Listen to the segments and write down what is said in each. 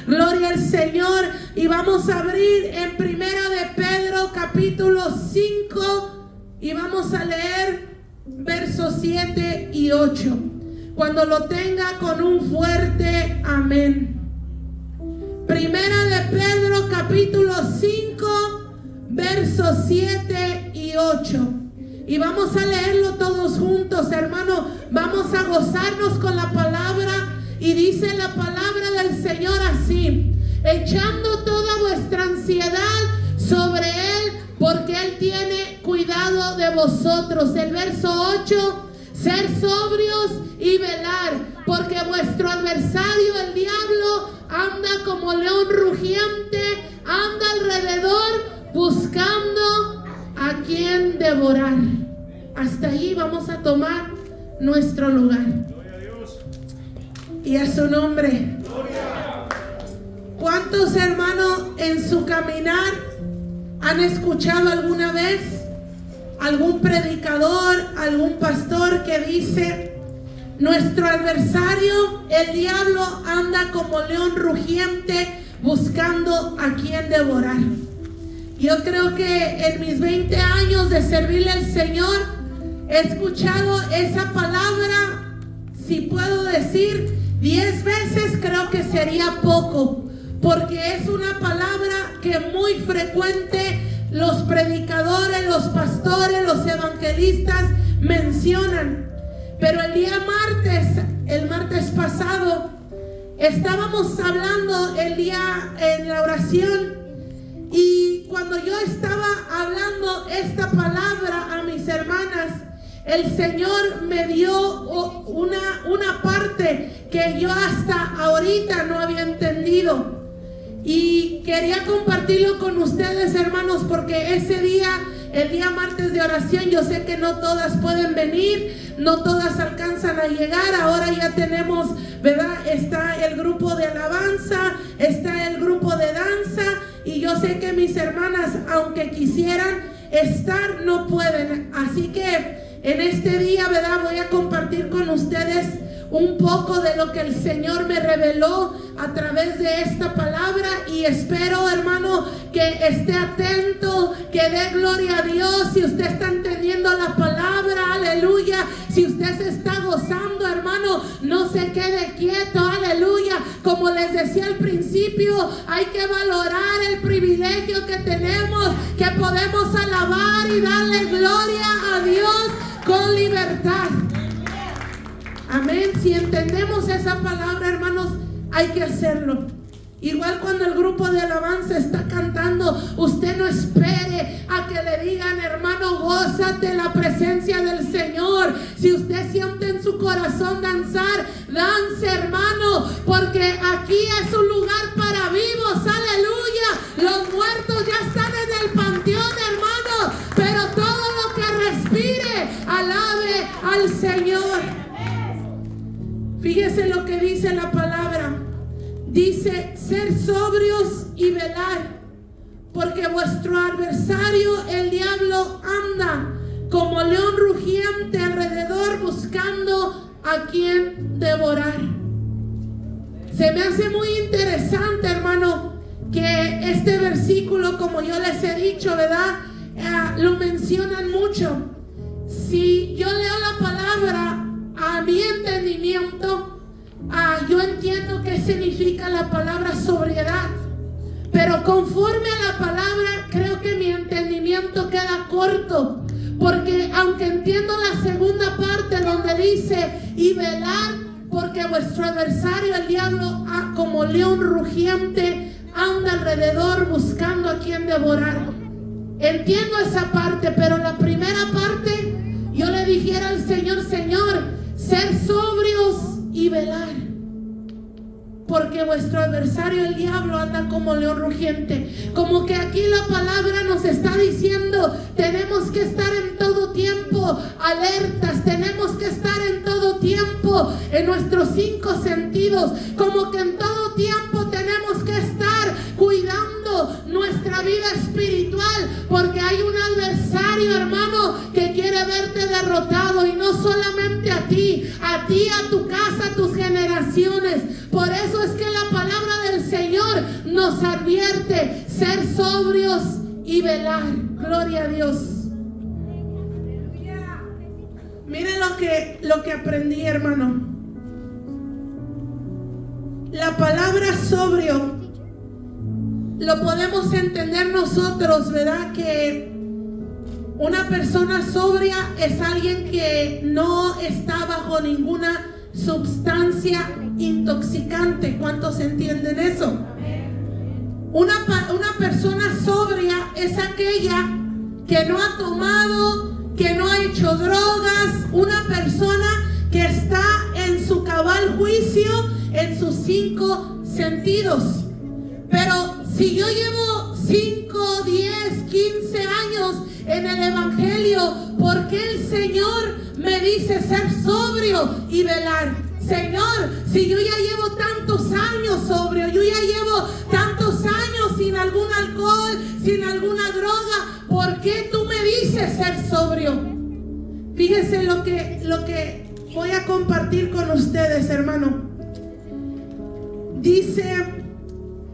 Gloria al Señor. Y vamos a abrir en Primera de Pedro capítulo 5 y vamos a leer versos 7 y 8. Cuando lo tenga, con un fuerte amén. Primera de Pedro capítulo 5 versos 7 y 8. Y vamos a leerlo todos juntos, hermano. Vamos a gozarnos con la palabra. Y dice la palabra del Señor así: echando toda vuestra ansiedad sobre Él, porque Él tiene cuidado de vosotros. El verso 8: ser sobrios y velar, porque vuestro adversario, el diablo, anda como león rugiente, anda alrededor buscando a quien devorar. Hasta allí vamos a tomar nuestro lugar. Y a su nombre. ¿Cuántos hermanos en su caminar han escuchado alguna vez algún predicador, algún pastor que dice: nuestro adversario, el diablo, anda como león rugiente buscando a quien devorar? Yo creo que en mis 20 años de servirle al Señor he escuchado esa palabra, si puedo decir 10 veces, creo que sería poco, porque es una palabra que muy frecuente los predicadores, los pastores, los evangelistas mencionan. Pero el martes pasado, estábamos hablando en la oración, y cuando yo estaba hablando esta palabra a mis hermanas, el Señor me dio una parte que yo hasta ahorita no había entendido. Y quería compartirlo con ustedes, hermanos, porque ese día, el día martes de oración, yo sé que no todas pueden venir, no todas alcanzan a llegar. Ahora ya tenemos, ¿verdad? Está el grupo de alabanza, está el grupo de danza, y yo sé que mis hermanas, aunque quisieran estar, no pueden. Así que en este día, ¿verdad?, voy a compartir con ustedes un poco de lo que el Señor me reveló a través de esta palabra, y espero, hermano, que esté atento, que dé gloria a Dios. Si usted está entendiendo la palabra, aleluya. Si usted se está gozando, hermano, no se quede quieto, aleluya. Como les decía al principio, hay que valorar el privilegio que tenemos, que podemos alabar y darle gloria a Dios con libertad. Amén. Si entendemos esa palabra, hermanos, hay que hacerlo. Igual cuando el grupo de alabanza está cantando, usted no espere a que le digan: hermano, gózate la presencia del Señor. Si usted siente en su corazón danzar, dance, hermano, porque aquí es un lugar para vivos, aleluya. Los muertos ya están en el panteón, hermano, pero todo lo que respire, alabe al Señor. Fíjese lo que dice la palabra. Dice: ser sobrios y velar, porque vuestro adversario, el diablo, anda como león rugiente alrededor buscando a quien devorar. Se me hace muy interesante, hermano, que este versículo, como yo les he dicho, ¿verdad?, lo mencionan mucho. Si yo leo la palabra a mi entendimiento, yo entiendo qué significa la palabra sobriedad, pero conforme a la palabra, creo que mi entendimiento queda corto, porque aunque entiendo la segunda parte donde dice: y velar, porque vuestro adversario, el diablo, como león rugiente, anda alrededor buscando a quien devorar. Entiendo esa parte, pero la primera parte, yo le dijera al Señor: Señor, ser sobrios y velar, porque vuestro adversario, el diablo, anda como león rugiente. Como que aquí la palabra nos está diciendo: tenemos que estar en todo tiempo alertas, tenemos que estar en todo tiempo en nuestros 5 sentidos, como que en todo tiempo tenemos que estar cuidando nuestra vida espiritual, porque hay un adversario, hermano, que quiere verte derrotado, y no solamente a ti, a tu casa, a tus generaciones. Por eso es que la palabra del Señor nos advierte ser sobrios y velar. Gloria a Dios. Miren lo que aprendí, hermano. La palabra sobrio lo podemos entender nosotros, ¿verdad? Que una persona sobria es alguien que no está bajo ninguna sustancia intoxicante. ¿Cuántos entienden eso? Una persona sobria es aquella que no ha tomado, que no ha hecho drogas, una persona que está en su cabal juicio, en sus 5 sentidos. Pero si yo llevo 5, 10, 15 años en el Evangelio, ¿por qué el Señor me dice ser sobrio y velar? Señor, si yo ya llevo tantos años sobrio, yo ya llevo tantos años sin algún alcohol, sin alguna droga, ¿por qué tú me dices ser sobrio? Fíjense lo que voy a compartir con ustedes, hermano. Dice,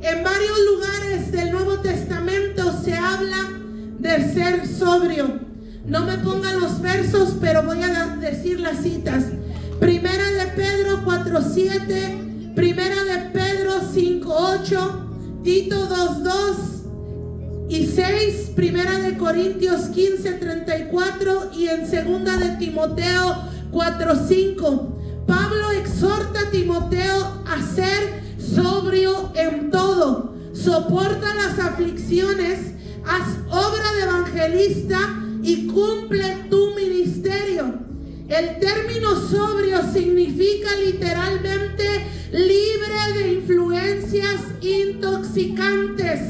en varios lugares del Nuevo Testamento se habla de ser sobrio. No me pongan los versos, pero voy a decir las citas. Primera de Pedro 4:7, Primera de Pedro 5:8, Tito 2:2 y 6, Primera de Corintios 15:34 y en Segunda de Timoteo 4:5. Pablo exhorta a Timoteo a ser sobrio en todo, soporta las aflicciones, haz obra de evangelista y cumple tu ministerio. El término sobrio significa literalmente libre de influencias intoxicantes.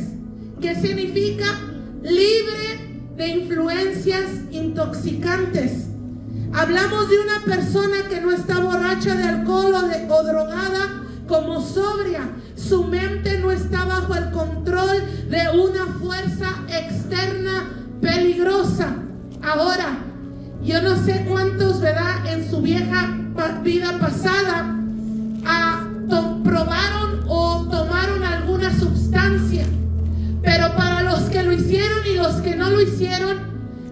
¿Qué significa? Libre de influencias intoxicantes. Hablamos de una persona que no está borracha de alcohol o drogada como sobria. Su mente no está bajo el control de una fuerza externa peligrosa. Ahora, yo no sé cuántos, ¿verdad?, en su vieja vida pasada probaron o tomaron alguna sustancia. Pero para los que lo hicieron y los que no lo hicieron,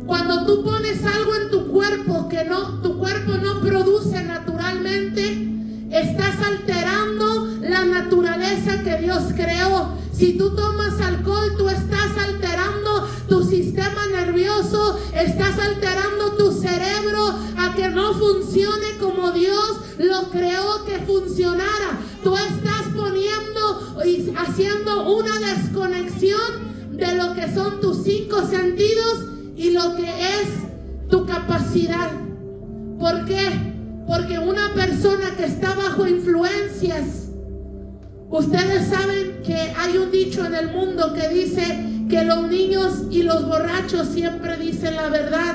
cuando tú pones algo en tu cuerpo que tu cuerpo no produce naturalmente, estás alterando la naturaleza que Dios creó. Si tú tomas alcohol, tú estás alterando tu sistema nervioso, estás alterando tu cerebro a que no funcione como Dios lo creó que funcionara. Tú estás poniendo y haciendo una desconexión de lo que son tus 5 sentidos y lo que es tu capacidad. ¿Por qué? Porque una persona que está bajo influencias, ustedes saben que hay un dicho en el mundo que dice que los niños y los borrachos siempre dicen la verdad.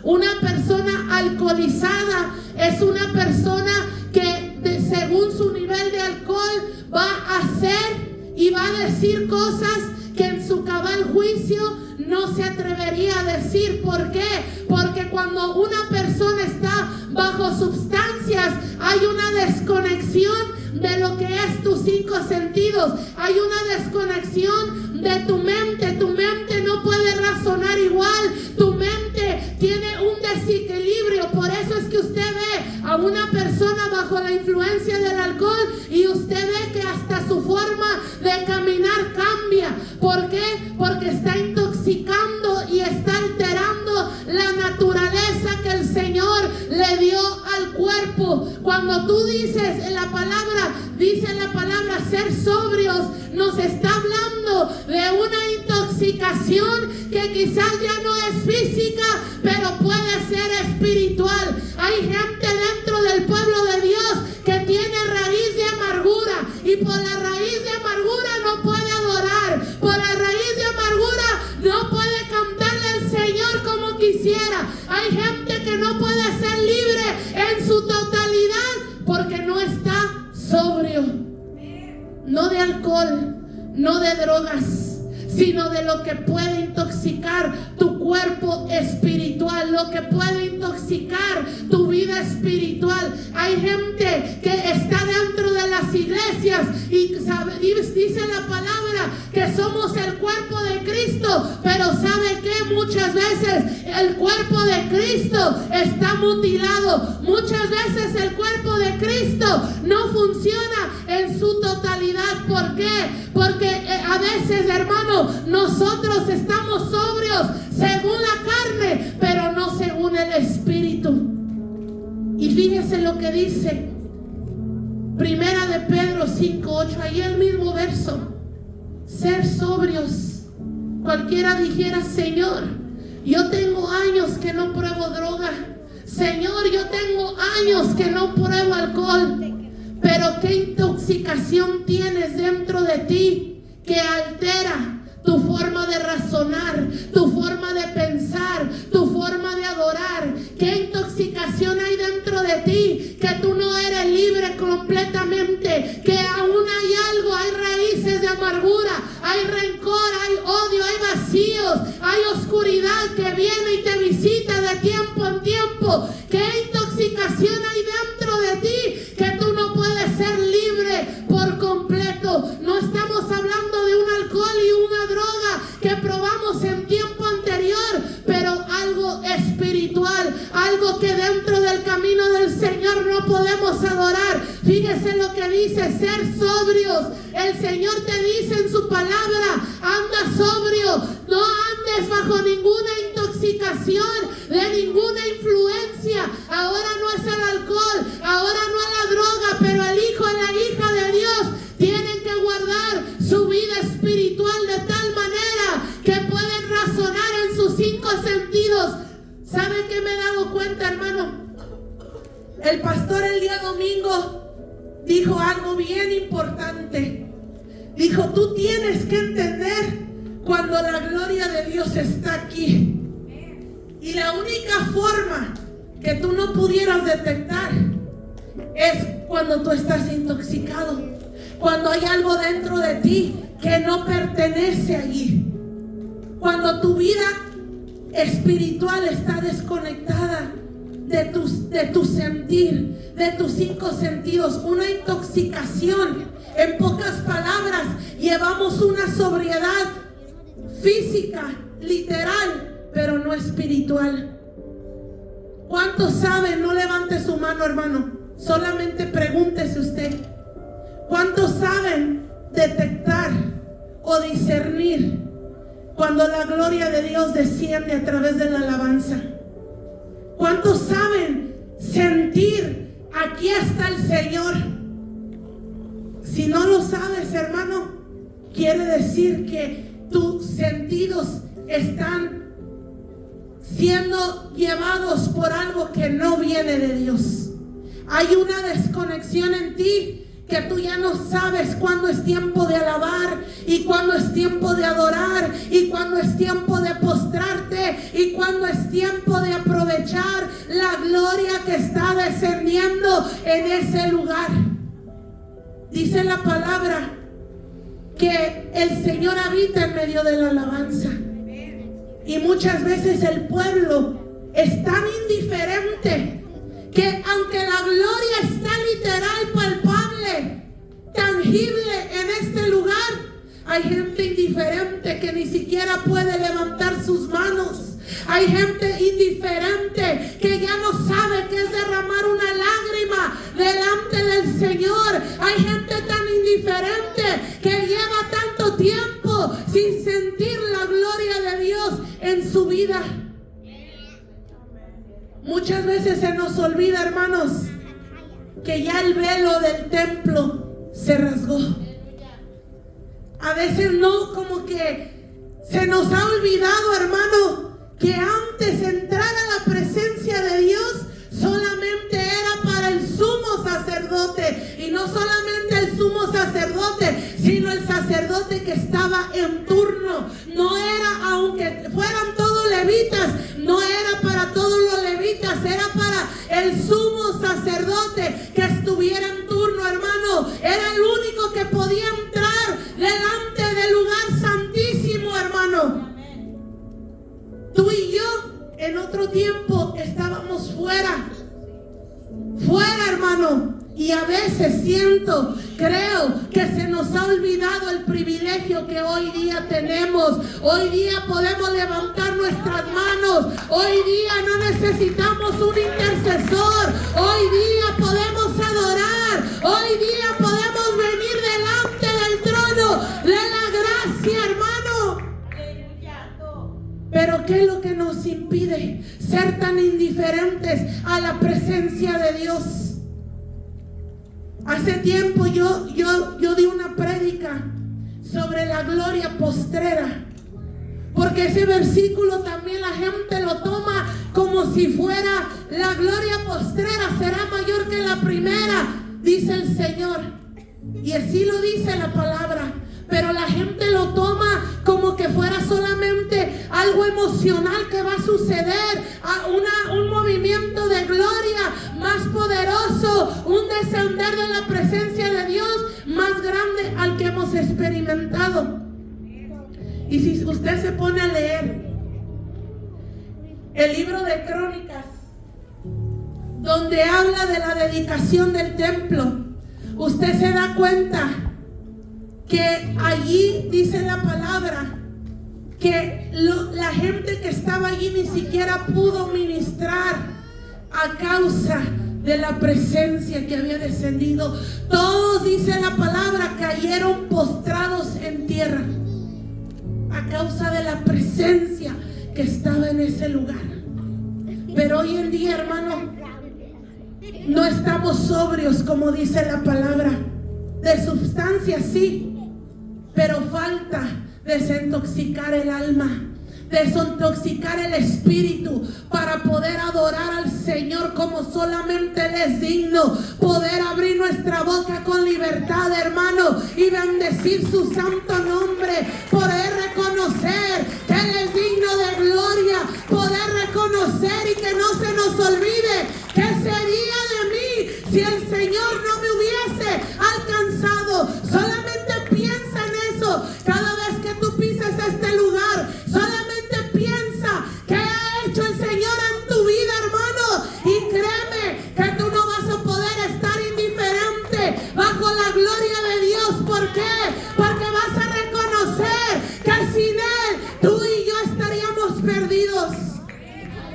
Una persona alcoholizada es una persona que según su nivel de alcohol va a hacer y va a decir cosas que en su cabal juicio no se atrevería a decir. ¿Por qué? Porque cuando una persona está bajo sustancias, hay una desconexión de lo que es tus 5 sentidos. Hay una desconexión de tu mente. Tu mente no puede razonar igual. Tu mente tiene un desequilibrio. Por eso es que usted ve a una persona bajo la influencia del alcohol y usted ve que hasta su forma de caminar cambia. ¿Por qué? Porque está intoxicando y está alterando la naturaleza que el Señor le dio al cuerpo. Cuando tú dices en la palabra, dice la palabra ser sobrios, nos está hablando de una intoxicación que quizás ya no es física, pero puede ser espiritual. Hay gente dentro del pueblo de Dios que tiene raíz de amargura y por la raíz de amargura no puede adorar. Por la raíz de amargura no puede cantarle al Señor como quisiera. Hay gente que no puede ser libre en su totalidad porque no está sobrio. No de alcohol, no de drogas, sino de lo que puede intoxicar tu cuerpo espiritual, lo que puede intoxicar tu vida espiritual. Hay gente que está dentro de las iglesias y dice la palabra funciona, que somos el cuerpo de Cristo, pero ¿sabe qué? Muchas veces el cuerpo de Cristo está mutilado. Muchas veces el cuerpo de Cristo no funciona en su totalidad. ¿Por qué? Porque a veces, hermano, nosotros estamos sobrios según la carne, pero no según el Espíritu. Y fíjese lo que dice Primera de Pedro 5:8, ahí el mismo verso. Ser sobrios. Cualquiera dijera: Señor, yo tengo años que no pruebo droga. Señor, yo tengo años que no pruebo alcohol. Pero qué intoxicación tienes dentro de ti que altera tu forma de razonar, tu forma de pensar, tu forma de adorar. Qué intoxicación hay dentro de ti, que tú no eres libre completamente, que aún hay algo, hay raíces de amargura, hay rencor, hay odio, hay vacíos, hay oscuridad que viene y te visita de tiempo en tiempo. Qué intoxicación hay dentro de ti, que tú no puedes ser libre por completo. No estamos hablando de un alcohol y una droga que probamos en tiempo anterior, pero algo espiritual, algo que dentro del camino del Señor no podemos adorar. Fíjese lo que dice: ser sobrios. El Señor te dice en su palabra: anda sobrio, no andes bajo ninguna intoxicación, de ninguna influencia. Ahora no es el alcohol, ahora no es la droga, pero el hijo y la hija de Dios tienen que guardar su vida espiritual de tal manera que pueden razonar en sus 5 sentidos. ¿Sabe qué me he dado cuenta, hermano? El pastor el día domingo dijo algo bien importante. Dijo: tú tienes que entender cuando la gloria de Dios está aquí. Y la única forma que tú no pudieras detectar es cuando tú estás intoxicado, cuando hay algo dentro de ti que no pertenece allí, cuando tu vida espiritual está desconectada de tu sentir, de tus 5 sentidos. Una intoxicación. En pocas palabras, llevamos una sobriedad física, literal, pero no espiritual. ¿Cuántos saben? No levante su mano, hermano. Solamente pregúntese usted. ¿Cuántos saben detectar o discernir cuando la gloria de Dios desciende a través de la alabanza? ¿Cuántos saben sentir: aquí está el Señor? Si no lo sabes, hermano, quiere decir que tus sentidos están siendo llevados por algo que no viene de Dios. Hay una desconexión en ti, que tú ya no sabes cuándo es tiempo de alabar y cuándo es tiempo de adorar y cuándo es tiempo de postrarte y cuándo es tiempo de aprovechar la gloria que está descendiendo en ese lugar. Dice la palabra que el Señor habita en medio de la alabanza. Y muchas veces el pueblo es tan indiferente que aunque la gloria está literal, palpable, tangible en este lugar, hay gente indiferente que ni siquiera puede levantar sus manos. Hay gente indiferente que ya no sabe qué es derramar una lágrima delante del Señor. Hay gente tan indiferente que lleva tanto tiempo sin sentir la gloria de Dios en su vida. Muchas veces se nos olvida, hermanos, que ya el velo del templo se rasgó. A veces no, como que se nos ha olvidado, hermano, que antes entrar a la presencia de Dios solamente era para el sumo sacerdote. Y no solamente el sumo sacerdote, sino el sacerdote que estaba en turno. No era, aunque fueran todos levitas, no era para todos los levitas, era para el sumo sacerdote que estuviera en turno, hermano. Era el único que podía entrar delante del lugar santísimo, hermano. Tú y yo en otro tiempo estábamos fuera, hermano. Y a veces creo que se nos ha olvidado el privilegio privilegio que hoy día tenemos. Hoy día podemos levantar nuestras manos. Hoy día no necesitamos un intercesor. Hoy día podemos adorar. Hoy día podemos venir delante del trono de la gracia, hermano. Pero ¿qué es lo que nos impide ser tan indiferentes a la presencia de Dios? Hace tiempo yo di una prédica sobre la gloria postrera, porque ese versículo también la gente lo toma como si fuera la gloria postrera será mayor que la primera, dice el Señor, y así lo dice la palabra. Pero la gente lo toma como que fuera solamente algo emocional que va a suceder, un movimiento de gloria más poderoso, un descender de la presencia de Dios más grande al que hemos experimentado. Y si usted se pone a leer el libro de Crónicas, donde habla de la dedicación del templo, usted se da cuenta que allí dice la palabra que la gente que estaba allí ni siquiera pudo ministrar a causa de la presencia que había descendido. Todos, dice la palabra, cayeron postrados en tierra a causa de la presencia que estaba en ese lugar. Pero hoy en día, hermano, no estamos sobrios, como dice la palabra. De sustancia sí, pero falta desintoxicar el alma, desintoxicar el espíritu para poder adorar al Señor como solamente Él es digno, poder abrir nuestra boca con libertad, hermano, y bendecir su santo nombre, poder reconocer que Él es digno de gloria, poder reconocer y que no se nos olvide qué sería de mí si el Señor no me hubiese alcanzado. Solamente piensa en eso cada vez que tú pises este lugar. Solamente piensa qué ha hecho el Señor en tu vida, hermano, y créeme que tú no vas a poder estar indiferente bajo la gloria de Dios. ¿Por qué? Porque vas a reconocer que sin Él tú y yo estaríamos perdidos.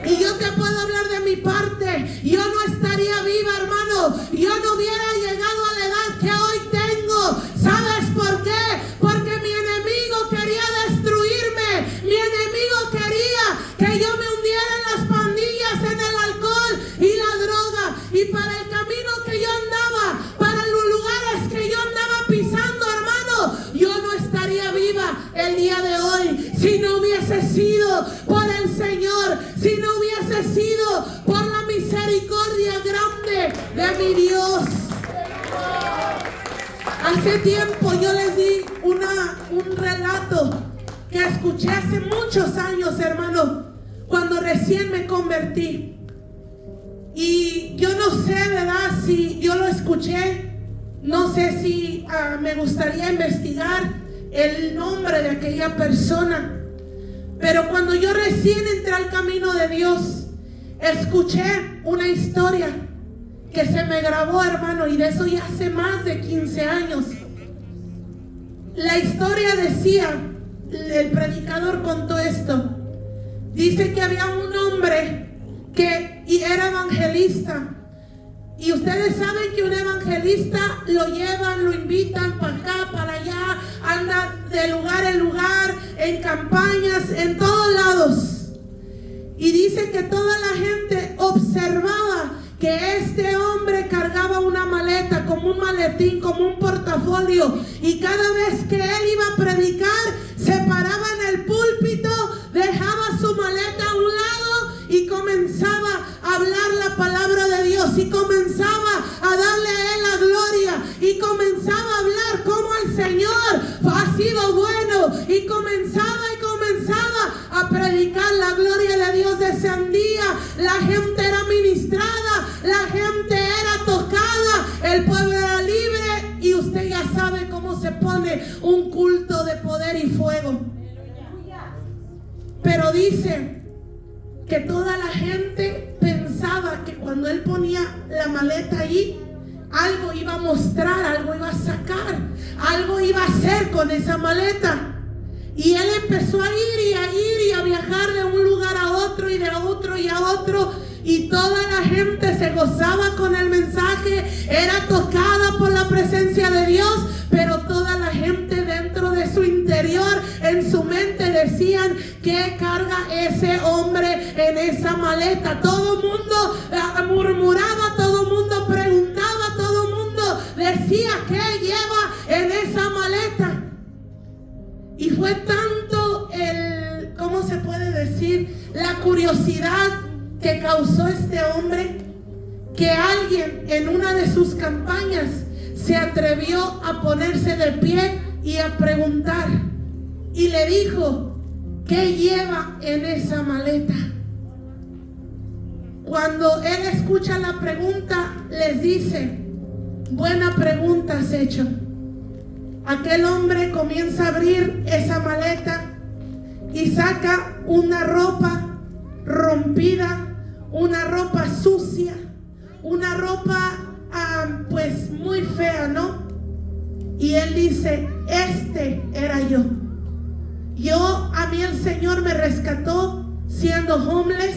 Y yo te puedo hablar de mi parte. Yo no estaría viva, hermano. Yo no hubiera llegado a la edad que hoy tengo. ¿Sabes por qué? Porque mi enemigo quería destruirme. Mi enemigo quería que yo me hundiera en las pandillas, en el alcohol y la droga. Y para el camino que yo andaba, para los lugares que yo andaba pisando, hermano, yo no estaría viva el día de hoy si no hubiese sido por el Señor, si no hubiese sido por la misericordia grande de mi Dios. Hace tiempo yo les di un relato que escuché hace muchos años, hermano, cuando recién me convertí. Y yo no sé, ¿verdad? Si yo lo escuché, no sé si me gustaría investigar el nombre de aquella persona. Pero cuando yo recién entré al camino de Dios, escuché una historia que se me grabó, hermano, y de eso ya hace más de 15 años. La historia decía, el predicador contó esto, dice que había un hombre que era evangelista. Y ustedes saben que un evangelista lo llevan, lo invitan para acá, para allá, anda de lugar en lugar, en campañas, en todos lados. Y dice que toda la gente observaba que este hombre cargaba una maleta, como un maletín, como un portafolio. Y cada vez que él iba a predicar, se paraba en el púlpito, dejaba su maleta a un lado y comenzaba a hablar la palabra de Dios. Y comenzaba a darle a Él la gloria. Y comenzaba a hablar cómo el Señor ha sido bueno. Y comenzaba a predicar la gloria de Dios. Descendía, la gente era ministrada, la gente era tocada, el pueblo era libre. Y usted ya sabe cómo se pone un culto de poder y fuego. Pero dice que toda la gente pensaba que cuando él ponía la maleta allí, algo iba a mostrar, algo iba a sacar, algo iba a hacer con esa maleta. Y él empezó a ir y a viajar de un lugar a otro y de otro y a otro. Y toda la gente se gozaba con el mensaje, era tocada por la presencia de Dios, pero toda la gente dentro de su interior, en su mente decían: ¿qué carga ese hombre en esa maleta? Todo el mundo murmuraba, todo el mundo preguntaba, todo el mundo decía: ¿qué lleva en esa maleta? Y fue tanto ¿cómo se puede decir? La curiosidad que causó este hombre, que alguien en una de sus campañas se atrevió a ponerse de pie y a preguntar. Y le dijo: ¿qué lleva en esa maleta? Cuando él escucha la pregunta, les dice: buena pregunta has hecho. Aquel hombre comienza a abrir esa maleta y saca una ropa rompida, una ropa sucia, una ropa pues muy fea, ¿no? Y él dice: este era yo. A mí el Señor me rescató siendo homeless,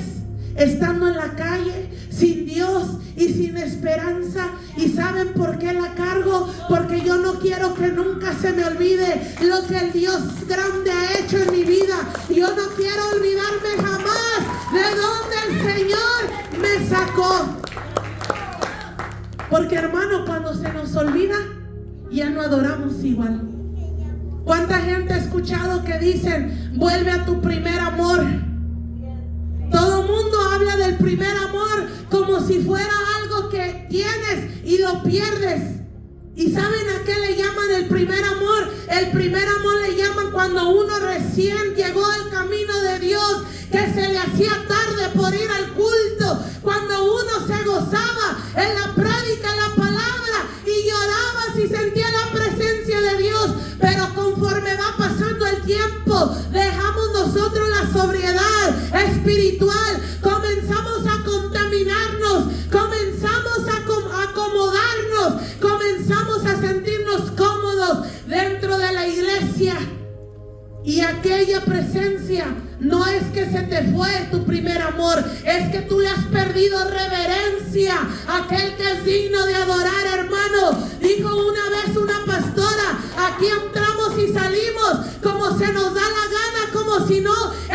estando en la calle, sin Dios y sin esperanza. ¿Y saben por qué la cargo? Porque yo no quiero que nunca se me olvide lo que el Dios grande ha hecho en mi vida. Yo no quiero olvidarme jamás de donde el Señor me sacó. Porque, hermano, cuando se nos olvida, ya no adoramos igual. ¿Cuánta gente ha escuchado que dicen: vuelve a tu primer amor? Todo el mundo habla del primer amor como si fuera algo que tienes y lo pierdes. ¿Y saben a qué le llaman el primer amor? El primer amor le llaman cuando uno recién llegó al camino de Dios, que se le hacía tarde por ir al culto, cuando uno se gozaba en la prédica, en la palabra, y llorabas y sentía la presencia de Dios. Pero conforme va pasando el tiempo, dejamos nosotros la sobriedad espiritual, comenzamos a contaminarnos, comenzamos a acomodarnos, comenzamos a sentirnos cómodos dentro de la iglesia. Y aquella presencia no es que se te fue tu primer amor, es que tú le has perdido reverencia a aquel que es digno de adorar, hermano. Dijo una vez una pastora: aquí entramos y salimos como se nos da la gana, como si no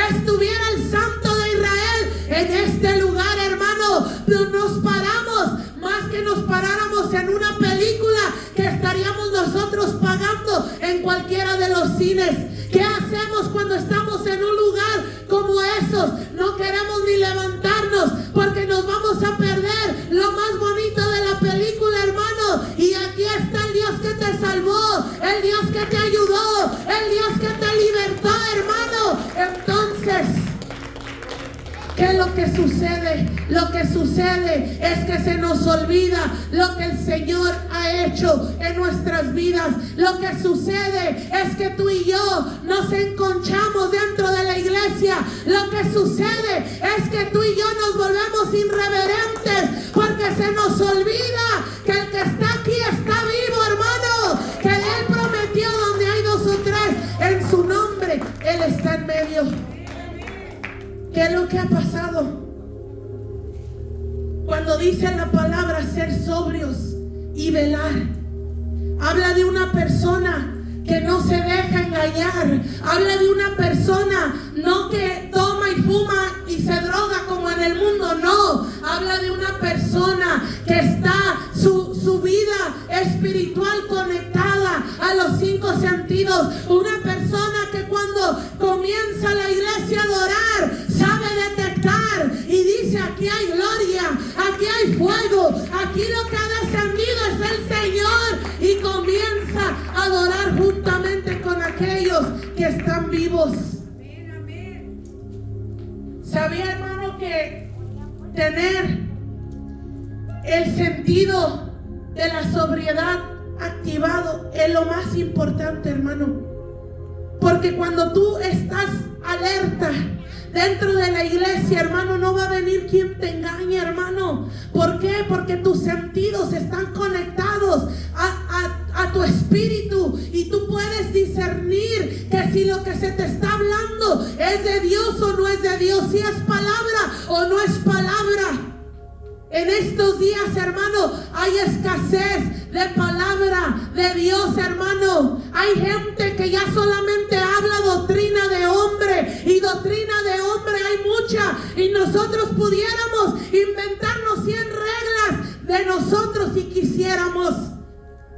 estuviera el Santo de Israel en este lugar, hermano. Nos paramos, más que nos paráramos en una película que estaríamos nosotros pagando en cualquiera de los cines. ¿Qué hacemos cuando estamos en un lugar como esos? No queremos ni levantarnos porque nos vamos a perder lo más bonito de la película, hermano. Y aquí está el Dios que te salvó, el Dios que te ayudó, el Dios que te libertó, hermano. Entonces, ¿qué es lo que sucede? Lo que sucede es que se nos olvida lo que el Señor ha hecho en nuestras vidas. Lo que sucede es que tú y yo nos enconchamos dentro de la iglesia. Lo que sucede es que tú y yo nos volvemos irreverentes porque se nos olvida que el que está aquí está vivo, hermano. Que Él prometió: donde hay dos o tres en su nombre, Él está en medio. ¿Qué es lo que ha pasado? Cuando dice la palabra ser sobrios y velar, habla de una persona que no se deja engañar. Habla de una persona no que toma y fuma y se droga como en el mundo, no. Habla de una persona que está su vida espiritual conectada a los 5 sentidos. Una persona que cuando comienza la iglesia a adorar, sabe detectar y dice: aquí hay gloria, aquí hay fuego, aquí lo que ha descendido es el Señor, y comienza a adorar juntamente con aquellos que están vivos. ¿Sabía, hermano, que tener el sentido de la sobriedad activado es lo más importante, hermano? Porque cuando tú estás alerta, dentro de la iglesia, hermano, no va a venir quien te engañe, hermano. ¿Por qué? Porque tus sentidos están conectados a tu espíritu y tú puedes discernir que si lo que se te está hablando es de Dios o no es de Dios, si es palabra o no es palabra. En estos días, hermano, hay escasez de palabra de Dios, hermano. Hay gente que ya solamente habla doctrina de hombre, y doctrina de hombre hay mucha, y nosotros pudiéramos inventarnos 100 reglas de nosotros si quisiéramos.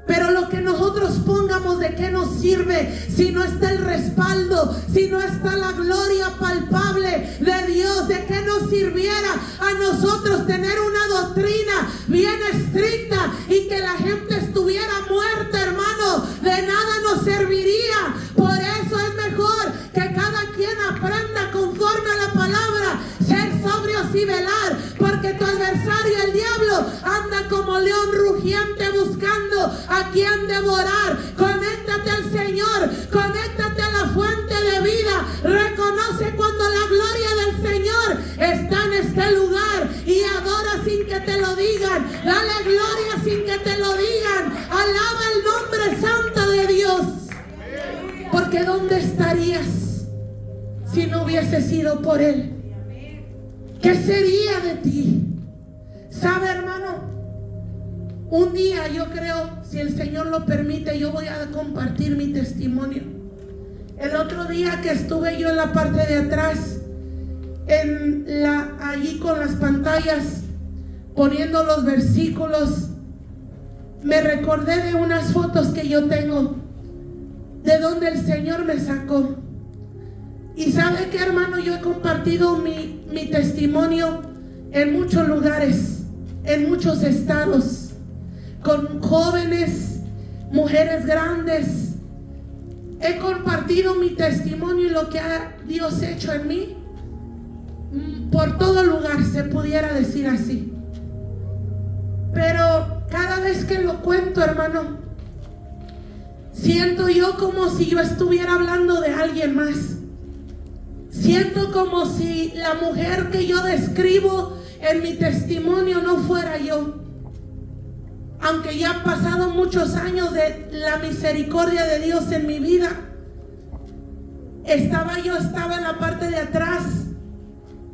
Pero lo que nosotros pongamos, ¿de qué nos sirve si no está el respaldo, si no está la gloria palpable de Dios? ¿De qué nos sirviera a nosotros tener una doctrina bien estricta y que la gente estuviera muerta, hermano? De nada nos serviría. Por eso es mejor que cada quien aprenda conforme a la palabra, ser sobrios y velar, porque tu adversario, el diablo, anda como león rugiente buscando a quien devorar. Conéctate al Señor, conéctate a la fuente de vida. Reconoce cuando la gloria del Señor está en este lugar y adora sin que te lo digan. Dale gloria sin que te lo digan. Alaba el nombre santo de Dios. Porque ¿dónde estarías si no hubiese sido por Él? ¿Qué sería de ti? ¿Sabe, hermano? Un día, yo creo, si el Señor lo permite, yo voy a compartir mi testimonio. El otro día que estuve yo en la parte de atrás, allí con las pantallas, poniendo los versículos, me recordé de unas fotos que yo tengo, de donde el Señor me sacó. Y sabe que, hermano, yo he compartido mi testimonio en muchos lugares, en muchos estados, con jóvenes, mujeres grandes. He compartido mi testimonio y lo que ha Dios hecho en mí por todo lugar, se pudiera decir así. Pero cada vez que lo cuento, hermano, siento yo como si yo estuviera hablando de alguien más. Siento como si la mujer que yo describo en mi testimonio no fuera yo. Aunque ya han pasado muchos años de la misericordia de Dios en mi vida, estaba en la parte de atrás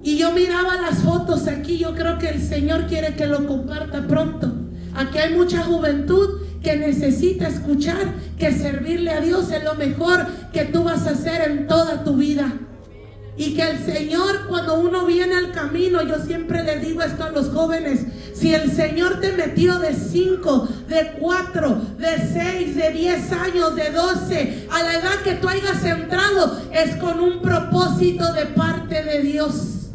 y yo miraba las fotos aquí. Yo creo que el Señor quiere que lo comparta pronto. Aquí hay mucha juventud que necesita escuchar que servirle a Dios es lo mejor que tú vas a hacer en toda tu vida. Y que el Señor, cuando uno viene al camino, yo siempre le digo esto a los jóvenes: si el Señor te metió de 5, de 4, de 6, de 10 años, de 12, a la edad que tú hayas entrado, es con un propósito de parte de Dios.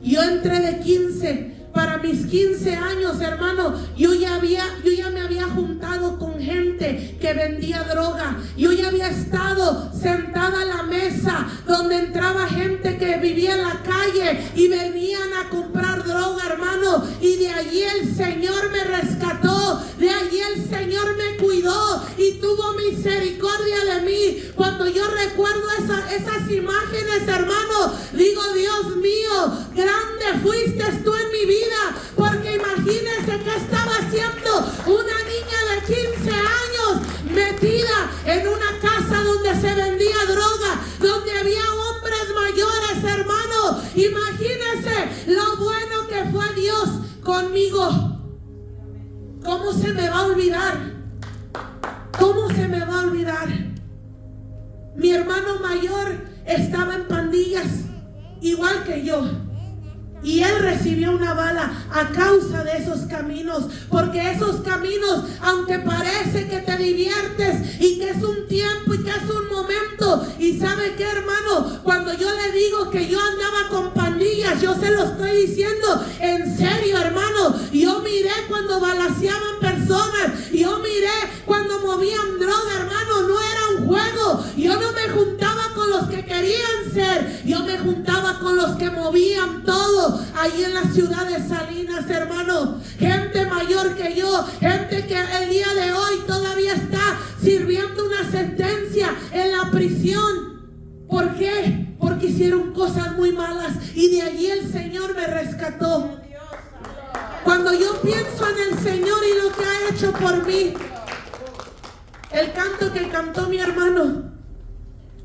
Yo entré de 15. Para mis 15 años, hermano, yo ya me había juntado con gente que vendía droga. Yo ya había estado sentada a la mesa donde entraba gente que vivía en la calle y venían a comprar droga, hermano. Y de allí el Señor me rescató, de allí el Señor me cuidó y tuvo misericordia de mí. Cuando yo recuerdo esas imágenes, hermano, digo: Dios mío, grande fuiste tú en mi vida. Porque imagínense que estaba haciendo una niña de 15 años metida en una casa donde se vendía droga, donde había hombres mayores, hermano. Imagínense lo bueno que fue Dios conmigo. ¿Cómo se me va a olvidar? ¿Cómo se me va a olvidar? Mi hermano mayor estaba en pandillas, igual que yo. Y él recibió una bala a causa de esos caminos. Porque esos caminos, aunque parece que te diviertes y que es un tiempo y que es un momento, y ¿sabe qué, hermano? Cuando yo le digo que yo andaba con pandillas, yo se lo estoy diciendo en serio, hermano. Yo miré cuando balaceaban personas, yo miré cuando movían droga, hermano. No era un juego. Yo no me juntaba con los que querían ser, yo me juntaba con los que movían todo. Ahí en la ciudad de Salinas, hermano, gente mayor que yo, gente que el día de hoy todavía está sirviendo una sentencia en la prisión. ¿Por qué? Porque hicieron cosas muy malas y de allí el Señor me rescató. Cuando yo pienso en el Señor y lo que ha hecho por mí, el canto que cantó mi hermano,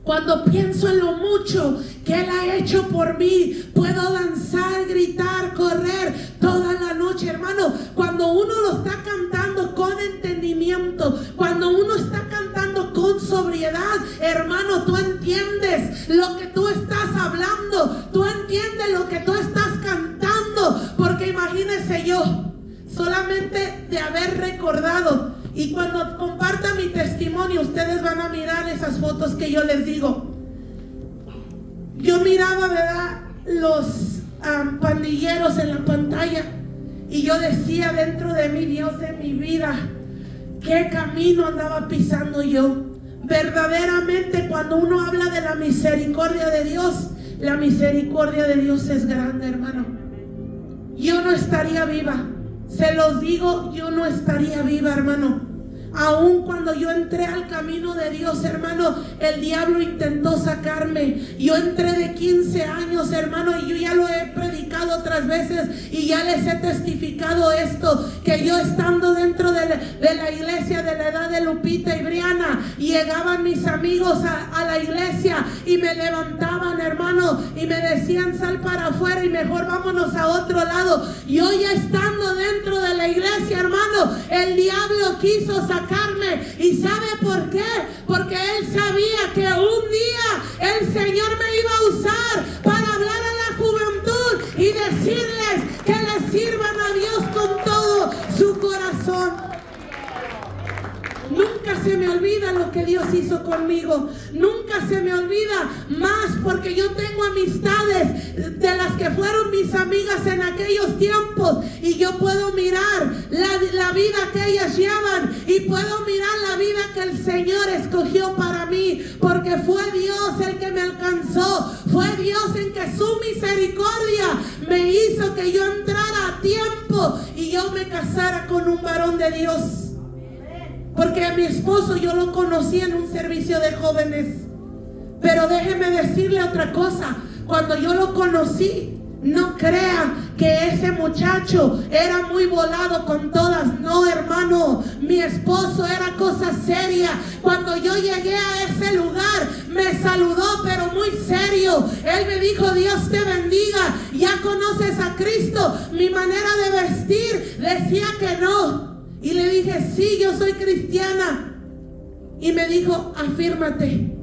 cuando pienso en lo mucho que Él ha hecho por mí, puedo danzar, gritar, correr toda la noche, hermano. Cuando uno lo está cantando con entendimiento, cuando uno está cantando con sobriedad, hermano, tú entiendes lo que tú estás hablando, tú entiendes lo que tú estás cantando, porque imagínese yo, solamente de haber recordado. Y cuando comparta mi testimonio, ustedes van a mirar esas fotos que yo les digo. Yo miraba, ¿verdad?, los pandilleros en la pantalla. Y yo decía dentro de mí, Dios de mi vida, ¿qué camino andaba pisando yo? Verdaderamente, cuando uno habla de la misericordia de Dios, la misericordia de Dios es grande, hermano. Yo no estaría viva. Se los digo, yo no estaría viva, hermano. Aún cuando yo entré al camino de Dios, hermano, el diablo intentó sacarme. Yo entré de 15 años, hermano, y yo ya lo he predicado otras veces y ya les he testificado esto, que yo estando dentro de la iglesia de la edad de Lupita y Briana, llegaban mis amigos a la iglesia y me levantaban, hermano, y me decían, sal para afuera y mejor vámonos a otro lado. Yo ya estando dentro de la iglesia, hermano, el diablo quiso sacarme. ¿Y sabe por qué? Porque él sabía que un día el Señor me iba a usar para hablar a la juventud y decirles que le sirvan a Dios con todo su corazón. Nunca se me olvida lo que Dios hizo conmigo. Nunca se me olvida, más porque yo tengo amistades de las que fueron mis amigas en aquellos tiempos, y yo puedo mirar la vida que ellas llevan y puedo mirar la vida que el Señor escogió para mí, porque fue Dios el que me alcanzó, fue Dios en que su misericordia me hizo que yo entrara a tiempo y yo me casara con un varón de Dios. Porque a mi esposo yo lo conocí en un servicio de jóvenes. Pero déjeme decirle otra cosa. Cuando yo lo conocí, no crea que ese muchacho era muy volado con todas. No, hermano, mi esposo era cosa seria. Cuando yo llegué a ese lugar, me saludó, pero muy serio. Él me dijo, Dios te bendiga. ¿Ya conoces a Cristo? Mi manera de vestir decía que no. Y le dije, sí, yo soy cristiana. Y me dijo, afírmate.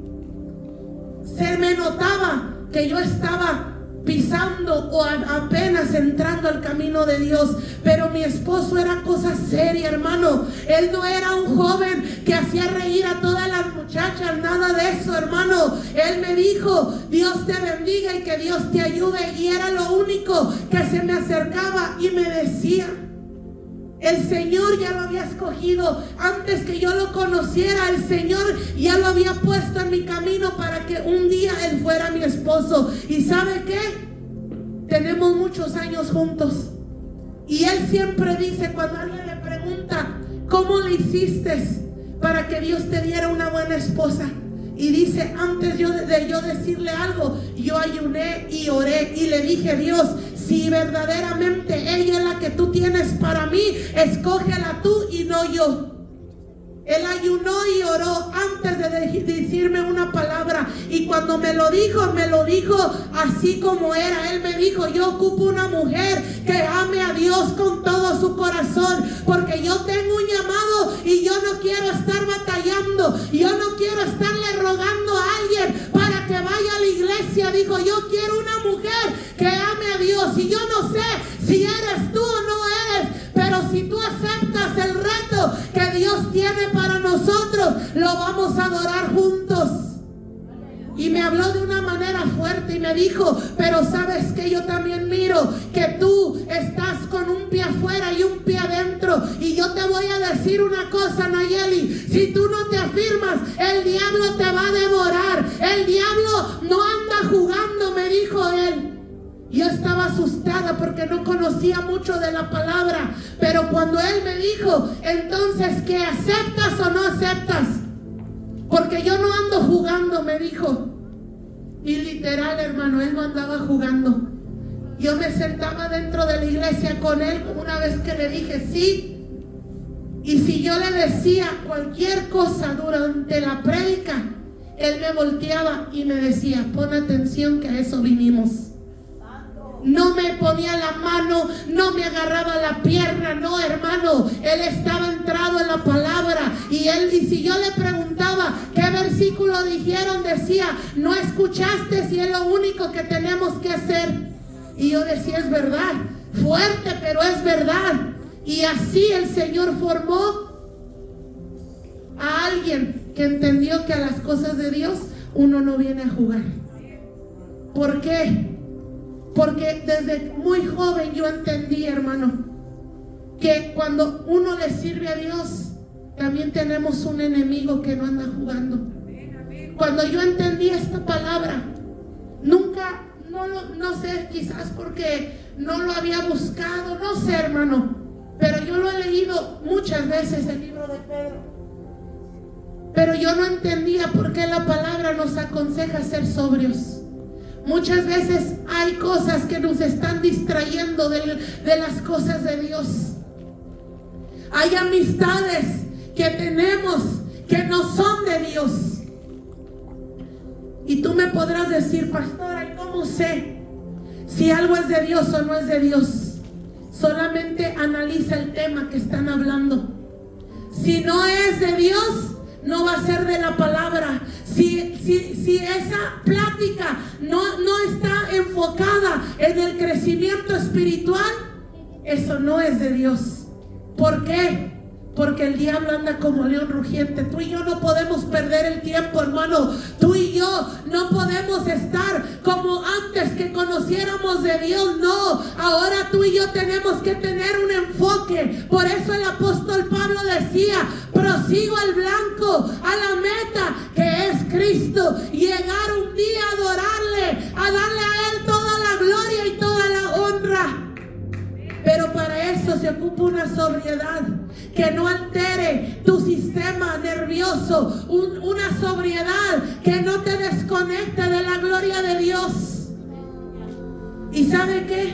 Se me notaba que yo estaba pisando o apenas entrando al camino de Dios. Pero mi esposo era cosa seria, hermano. Él no era un joven que hacía reír a todas las muchachas, nada de eso, hermano. Él me dijo, Dios te bendiga y que Dios te ayude. Y era lo único que se me acercaba y me decía. El Señor ya lo había escogido. Antes que yo lo conociera, el Señor ya lo había puesto en mi camino para que un día Él fuera mi esposo. ¿Y sabe qué? Tenemos muchos años juntos. Y Él siempre dice, cuando alguien le pregunta, ¿cómo le hiciste para que Dios te diera una buena esposa? Y dice, antes de yo decirle algo, yo ayuné y oré y le dije, Dios, si verdaderamente ella es la que tú tienes para mí, escógela tú y no yo. Él ayunó y oró antes de decirme una palabra. Y cuando me lo dijo así como era. Él me dijo, yo ocupo una mujer que ame a Dios con todo su corazón, porque yo tengo un llamado y yo no quiero estar batallando. Yo no quiero estarle rogando a alguien para que vaya a la iglesia. Dijo, yo quiero una mujer que ame a Dios. Y yo no sé si eres tú o no eres, pero si tú aceptas el reto que Dios tiene para nosotros, lo vamos a adorar juntos. Y me habló de una manera fuerte y me dijo, pero sabes que yo también miro que tú estás con un pie afuera y un pie adentro. Y yo te voy a decir una cosa, Nayeli, si tú no te afirmas, el diablo te va a devorar. El diablo no anda jugando, me dijo él. Yo estaba asustada porque no conocía mucho de la palabra, pero cuando él me dijo, entonces, ¿qué aceptas o no aceptas? Porque yo no ando jugando, me dijo. Y literal, hermano, él no andaba jugando. Yo me sentaba dentro de la iglesia con él una vez que le dije sí. Y si yo le decía cualquier cosa durante la prédica, él me volteaba y me decía: pon atención que a eso vinimos. No me ponía la mano, no me agarraba la pierna, no, hermano. Él estaba entrado en la palabra. Y si yo le preguntaba qué versículo dijeron, decía: no escuchaste, si es lo único que tenemos que hacer. Y yo decía: es verdad, fuerte, pero es verdad. Y así el Señor formó a alguien que entendió que a las cosas de Dios uno no viene a jugar. ¿Por qué? Porque desde muy joven yo entendí, hermano, que cuando uno le sirve a Dios, también tenemos un enemigo que no anda jugando. Cuando yo entendí esta palabra, nunca, no sé, quizás porque no lo había buscado, no sé, hermano, pero yo lo he leído muchas veces, el libro de Pedro. Pero yo no entendía por qué la palabra nos aconseja ser sobrios. Muchas veces hay cosas que nos están distrayendo de las cosas de Dios. Hay amistades que tenemos que no son de Dios. Y tú me podrás decir: pastora, ¿y cómo sé si algo es de Dios o no es de Dios? Solamente analiza el tema que están hablando. Si no es de Dios, no va a ser de la palabra. Si esa plática no está enfocada en el crecimiento espiritual, eso no es de Dios. ¿Por qué? Porque el diablo anda como león rugiente. Tú y yo no podemos perder el tiempo, hermano. Tú y yo no podemos estar como antes que conociéramos de Dios. No, ahora tú y yo tenemos que tener un enfoque. Por eso el apóstol Pablo decía: prosigo al blanco, a la meta que es Cristo. Llegar un día a adorarle, a darle a Él toda la gloria y toda la honra. Pero para eso se ocupa una sobriedad que no altere tu sistema nervioso, una sobriedad que no te desconecte de la gloria de Dios. ¿Y sabe qué?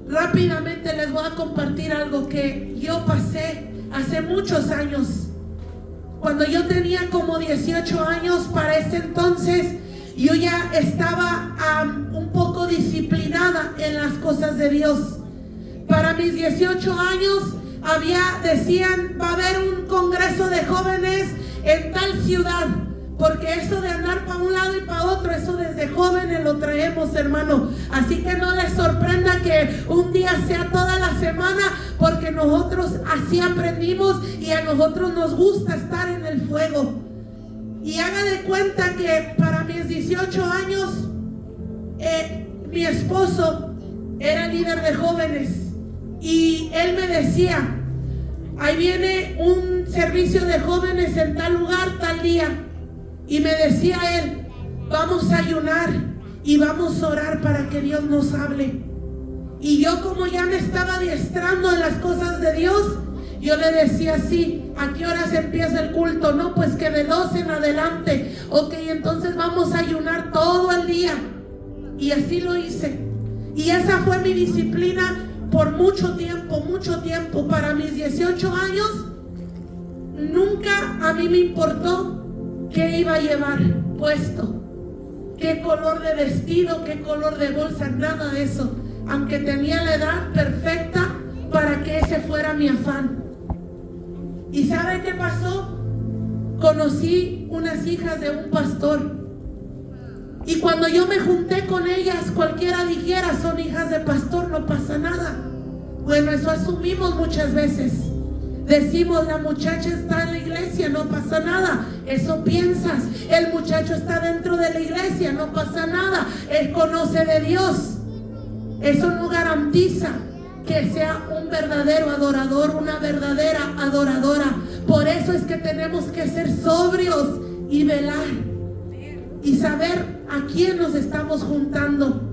Rápidamente les voy a compartir algo que yo pasé hace muchos años. Cuando yo tenía como 18 años, para ese entonces yo ya estaba un poco disciplinada en las cosas de Dios. Para mis 18 años decían: va a haber un congreso de jóvenes en tal ciudad. Porque eso de andar para un lado y para otro, eso desde jóvenes lo traemos, hermano. Así que no les sorprenda que un día sea toda la semana, porque nosotros así aprendimos y a nosotros nos gusta estar en el fuego. Y haga de cuenta que para mis 18 años, mi esposo era líder de jóvenes. Y él me decía: ahí viene un servicio de jóvenes en tal lugar, tal día. Y me decía él: vamos a ayunar y vamos a orar para que Dios nos hable. Y yo, como ya me estaba adiestrando en las cosas de Dios, yo le decía: sí, ¿a qué horas empieza el culto? No, pues que de 12 en adelante. Ok, entonces vamos a ayunar todo el día. Y así lo hice. Y esa fue mi disciplina por mucho tiempo, mucho tiempo. Para mis 18 años, nunca a mí me importó qué iba a llevar puesto, qué color de vestido, qué color de bolsa, nada de eso. Aunque tenía la edad perfecta para que ese fuera mi afán. ¿Y sabe qué pasó? Conocí unas hijas de un pastor. Y cuando yo me junté con ellas, cualquiera dijera: son hijas de pastor, no pasa nada. Bueno, eso asumimos muchas veces. Decimos: la muchacha está en la iglesia, no pasa nada. Eso piensas. El muchacho está dentro de la iglesia, no pasa nada. Él conoce de Dios. Eso no garantiza que sea un verdadero adorador, una verdadera adoradora. Por eso es que tenemos que ser sobrios y velar y saber a quién nos estamos juntando.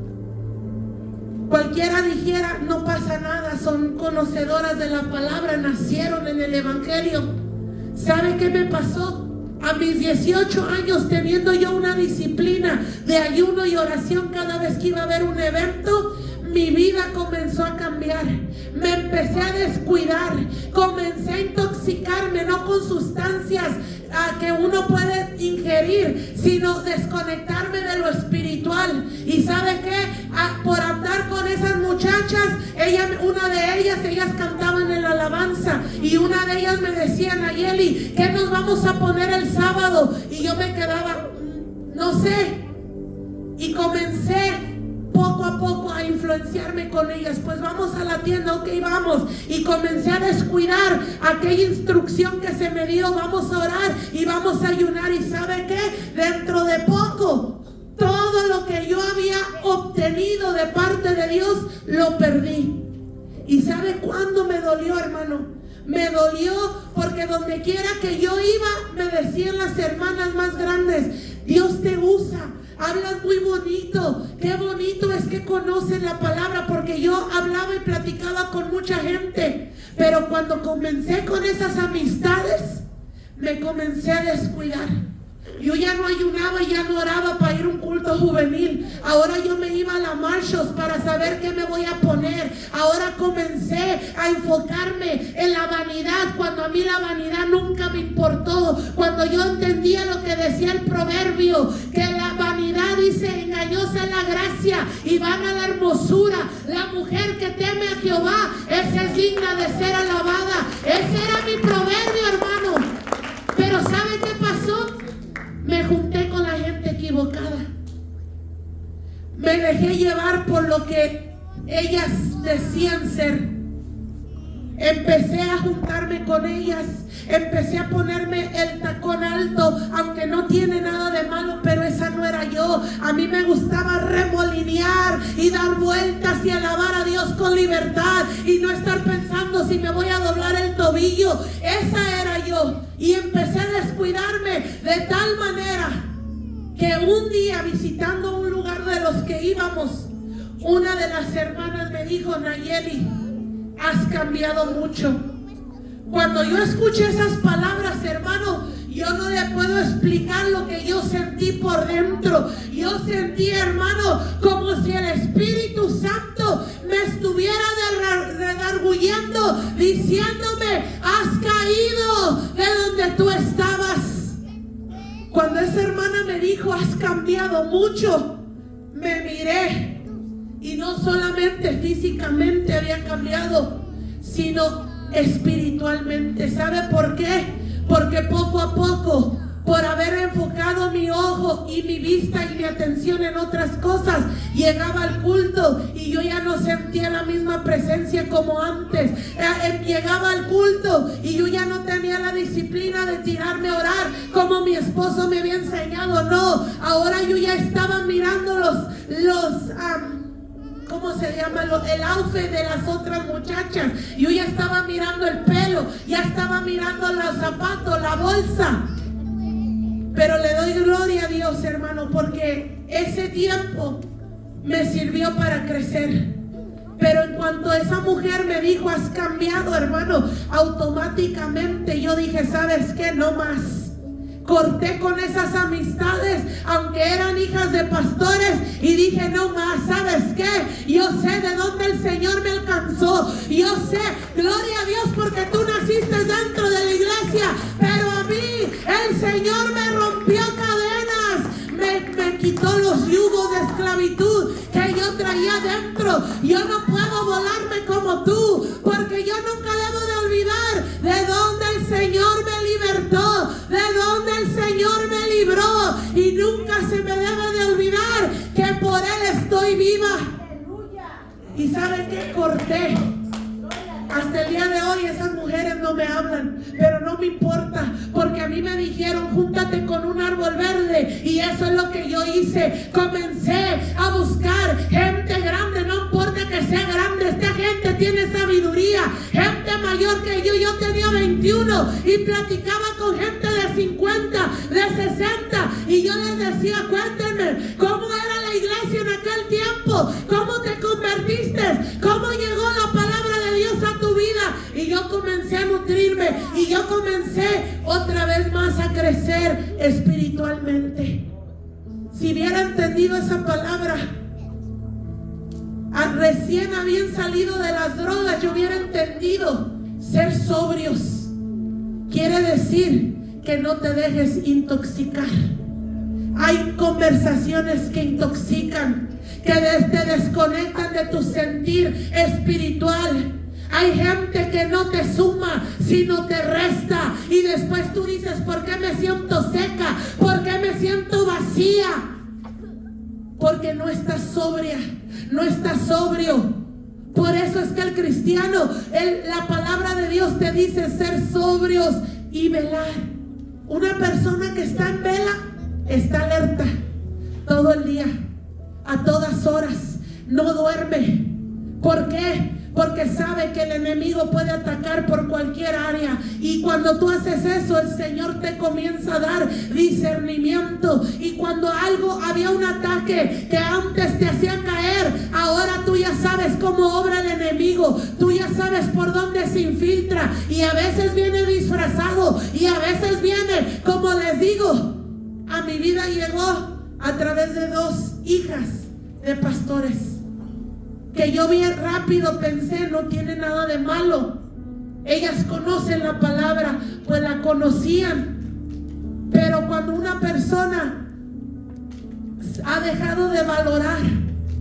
Cualquiera dijera: no pasa nada, son conocedoras de la palabra, nacieron en el evangelio. ¿Sabe qué me pasó? A mis 18 años, teniendo yo una disciplina de ayuno y oración cada vez que iba a haber un evento, mi vida comenzó a cambiar. Me empecé a descuidar, comencé a intoxicarme, no con sustancias que uno puede ingerir, sino desconectarme de lo espiritual. Y ¿sabe qué? Por andar con esas muchachas, una de ellas cantaban en la alabanza, y una de ellas me decía: Nayeli, ¿qué nos vamos a poner el sábado? Y yo me quedaba, no sé, y comencé poco a poco a influenciarme con ellas. Pues vamos a la tienda, ok, vamos. Y comencé a descuidar aquella instrucción que se me dio: vamos a orar y vamos a ayunar. Y ¿sabe qué? Dentro de poco, todo lo que yo había obtenido de parte de Dios lo perdí. ¿Y sabe cuándo me dolió, hermano? Me dolió porque donde quiera que yo iba, me decían las hermanas más grandes: Dios te usa, hablas muy bonito, qué bonito es que conocen la palabra. Porque yo hablaba y platicaba con mucha gente, pero cuando comencé con esas amistades, me comencé a descuidar. Yo ya no ayunaba y ya no oraba para ir a un culto juvenil. Ahora yo me iba a la Marshalls para saber qué me voy a poner. Ahora comencé a enfocarme en la vanidad, cuando a mí la vanidad nunca me importó. Cuando yo entendía lo que decía el proverbio, que la vanidad, dice, engañosa es la gracia y vana la hermosura. La mujer que teme a Jehová, esa es digna de ser alabada. Ese era mi proverbio, hermano. Pero ¿sabe qué pasó? Me junté con la gente equivocada. Me dejé llevar por lo que ellas decían ser. Empecé a juntarme con ellas. Empecé a ponerme el tacón alto, aunque no tiene nada de malo, pero esa no era yo. A mí me gustaba remolinear y dar vueltas y alabar a Dios con libertad, y no estar pensando si me voy a doblar el tobillo. Esa era yo. Y empecé a descuidarme de tal manera que un día, visitando un lugar de los que íbamos, una de las hermanas me dijo: Nayeli, has cambiado mucho. Cuando yo escuché esas palabras, hermano, yo no le puedo explicar lo que yo sentí por dentro. Yo sentí, hermano, como si el Espíritu Santo me estuviera redarguyendo, diciéndome: has caído de donde tú estabas. Cuando esa hermana me dijo: has cambiado mucho, me miré, y no solamente físicamente había cambiado, sino espiritualmente. ¿Sabe por qué? Porque poco a poco, por haber enfocado mi ojo y mi vista y mi atención en otras cosas, llegaba al culto y yo ya no sentía la misma presencia como antes. Llegaba al culto y yo ya no tenía la disciplina de tirarme a orar como mi esposo me había enseñado. No, ahora yo ya estaba mirando ¿cómo se llama? El outfit de las otras muchachas. Yo ya estaba mirando el pelo, ya estaba mirando los zapatos, la bolsa. Pero le doy gloria a Dios, hermano, porque ese tiempo me sirvió para crecer. Pero en cuanto esa mujer me dijo: has cambiado, hermano, automáticamente yo dije: ¿sabes qué? No más. Corté con esas amistades, aunque eran hijas de pastores, y dije: no más. ¿Sabes qué? Yo sé de dónde el Señor me alcanzó. Yo sé, gloria a Dios, porque tú naciste dentro de la iglesia, pero a mí el Señor me rompió cadenas, me quitó los yugos de esclavitud que yo traía dentro. Yo no puedo volarme como tú, porque yo nunca debo de olvidar de dónde el Señor me libertó, de dónde el Señor me libró, y nunca se me debe de olvidar que por Él estoy viva. ¿Y sabe qué? Corté. Hasta el día de hoy esas mujeres no me hablan, pero no me importa, porque a mí me dijeron: júntate con un árbol verde, y eso es lo que yo hice. Comencé a buscar gente grande, no importa que sea grande, esta gente tiene sabiduría, gente mayor que yo tenía 21 y platicaba con gente de 50, de 60, y yo les decía: cuéntenme, ¿cómo era la iglesia en aquel tiempo? ¿Cómo te convertiste? ¿Cómo llegó la palabra de Dios a tu vida? Y yo comencé a nutrirme, y yo comencé otra vez más a crecer espiritualmente. Si hubiera entendido esa palabra, recién habían salido de las drogas, yo hubiera entendido. Ser sobrios quiere decir que no te dejes intoxicar. Hay conversaciones que intoxican, que te desconectan de tu sentir espiritual. Hay gente que no te suma, sino te resta. Y después tú dices, ¿por qué me siento seca? ¿Por qué me siento vacía? Porque no estás sobria, no estás sobrio. Por eso es que el cristiano, la palabra de Dios te dice ser sobrios y velar. Una persona que está en vela está alerta todo el día, a todas horas, no duerme. ¿Por qué? Porque sabe que el enemigo puede atacar por cualquier área. Y cuando tú haces eso, el Señor te comienza a dar discernimiento. Y cuando había un ataque que antes te hacía caer, ahora tú ya sabes cómo obra el enemigo. Tú ya sabes por dónde se infiltra. Y a veces viene disfrazado. Y a veces viene, como les digo, a mi vida llegó a través de 2 hijas de pastores. Que yo bien rápido pensé, no tiene nada de malo. Ellas conocen la palabra, pues la conocían. Pero cuando una persona ha dejado de valorar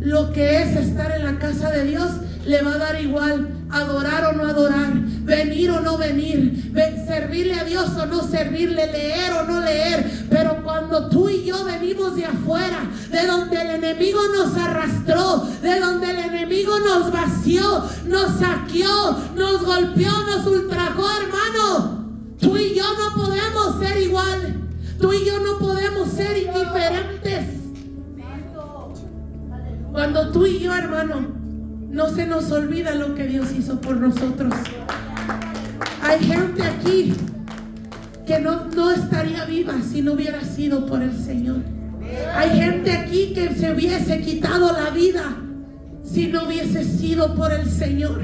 lo que es estar en la casa de Dios, le va a dar igual adorar o no adorar, venir o no venir, servirle a Dios o no servirle, leer o no leer. Pero cuando tú y yo venimos de afuera, de donde el enemigo nos arrastró, de donde el enemigo nos vació, nos saqueó, nos golpeó, nos ultrajó, hermano, tú y yo no podemos ser igual. Tú y yo no podemos ser indiferentes. Cuando tú y yo, hermano, no se nos olvida lo que Dios hizo por nosotros. Hay gente aquí que no estaría viva si no hubiera sido por el Señor. Hay gente aquí que se hubiese quitado la vida si no hubiese sido por el Señor.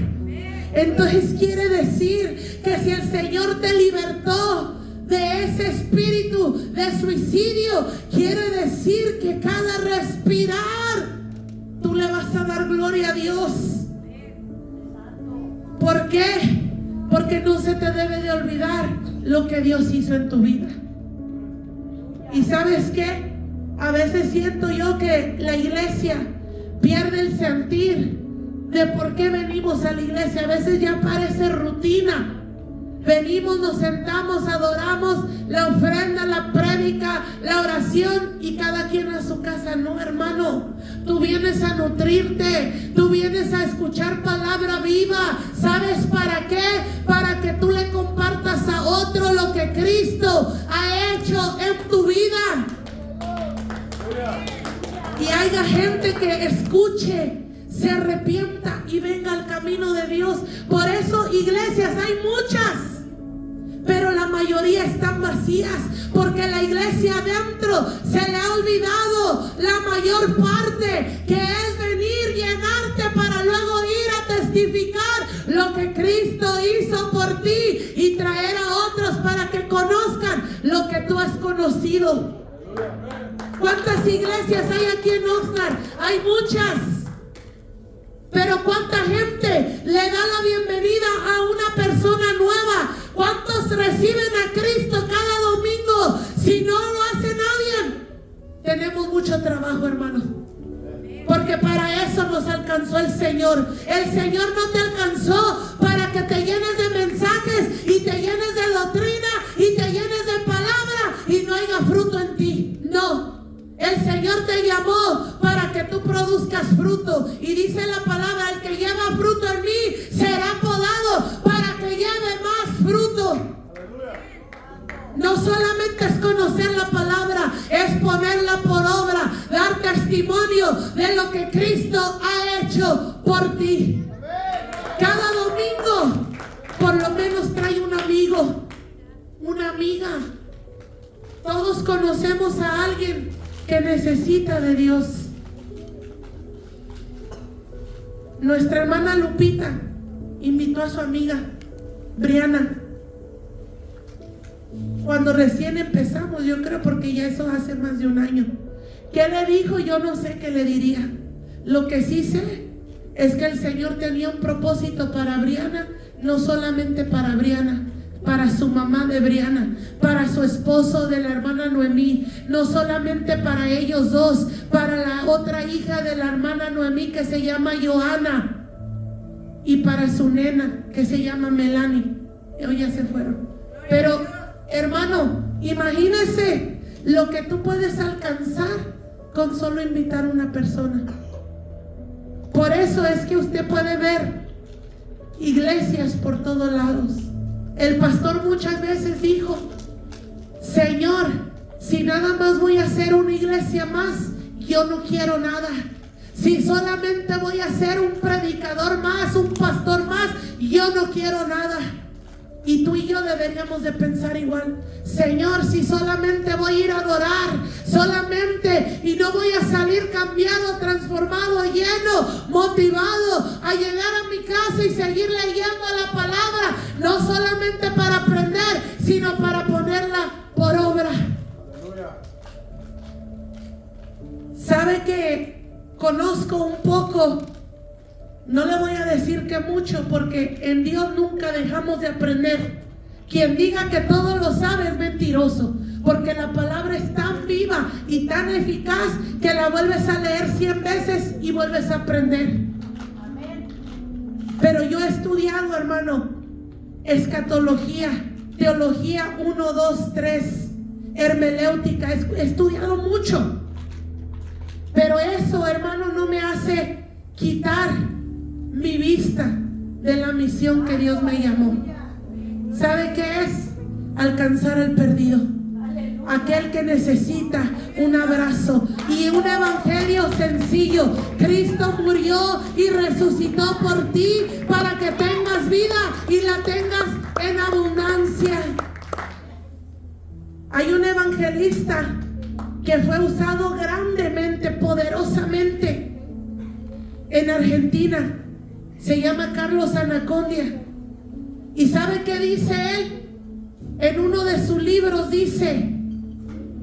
Entonces quiere decir que si el Señor te libertó de ese espíritu de suicidio, quiere decir que cada respirar tú le vas a dar gloria a Dios. ¿Por qué? Porque no se te debe de olvidar lo que Dios hizo en tu vida. ¿Y sabes qué? A veces siento yo que la iglesia pierde el sentir de por qué venimos a la iglesia. A veces ya parece rutina. Venimos, nos sentamos, adoramos, la ofrenda, la prédica, la oración y cada quien a su casa. No, hermano, tú vienes a nutrirte, tú vienes a escuchar palabra viva. ¿Sabes para qué? Para que tú le compartas a otro lo que Cristo ha hecho en tu vida. Y haya gente que escuche, se arrepienta y venga al camino de Dios. Por eso iglesias hay muchas, pero la mayoría están vacías, porque la iglesia adentro se le ha olvidado la mayor parte, que es venir, llenarte para luego ir a testificar lo que Cristo hizo por ti y traer a otros para que conozcan lo que tú has conocido. ¿Cuántas iglesias hay aquí en Oxnard? Hay muchas. Pero ¿cuánta gente le da la bienvenida a una persona nueva? ¿Cuántos reciben a Cristo cada domingo? Si no lo hace nadie, tenemos mucho trabajo, hermano. Porque para eso nos alcanzó el Señor. El Señor no te alcanzó para que te llenes de mensajes y te llenes de doctrina y te llenes de palabra y no haya fruto en ti. No. El Señor te llamó para que tú produzcas fruto. Y dice la palabra, el que lleva fruto en mí será podado para que lleve más fruto. No solamente es conocer la palabra, es ponerla por obra, dar testimonio de lo que Cristo ha hecho por ti. Cada domingo, por lo menos trae un amigo, una amiga. Todos conocemos a alguien que necesita de Dios. Nuestra hermana Lupita invitó a su amiga Briana cuando recién empezamos, yo creo, porque ya eso hace más de un año ¿Qué le dijo? Yo no sé qué le diría. Lo que sí sé es que el Señor tenía un propósito para Briana, no solamente para Briana, para su mamá de Briana, para su esposo de la hermana Noemí, no solamente para ellos dos, para la otra hija de la hermana Noemí que se llama Joana, y para su nena que se llama Melanie. Hoy ya se fueron. Pero hermano, imagínese lo que tú puedes alcanzar con solo invitar a una persona. Por eso es que usted puede ver iglesias por todos lados. El pastor muchas veces dijo: Señor, si nada más voy a hacer una iglesia más, yo no quiero nada. Si solamente voy a ser un predicador más, un pastor más, yo no quiero nada. Y tú y yo deberíamos de pensar igual. Señor, si solamente voy a ir a adorar, solamente, y no voy a salir cambiado, transformado, lleno, motivado a llegar a mi casa y seguir leyendo la palabra, no solamente para aprender, sino para ponerla por obra. ¿Sabe que conozco un poco? No le voy a decir que mucho, porque en Dios nunca dejamos de aprender. Quien diga que todo lo sabe es mentiroso, porque la palabra es tan viva y tan eficaz que la vuelves a leer 100 veces y vuelves a aprender. Pero yo he estudiado, hermano, escatología, teología 1, 2, 3, hermenéutica, he estudiado mucho. Pero eso, hermano, no me hace quitar mi vista de la misión que Dios me llamó. ¿Sabe qué es? Alcanzar al perdido, aquel que necesita un abrazo y un evangelio sencillo. Cristo murió y resucitó por ti para que tengas vida y la tengas en abundancia. Hay un evangelista que fue usado grandemente, poderosamente en Argentina. Se llama Carlos Anacondia. ¿Y sabe qué dice él? En uno de sus libros dice: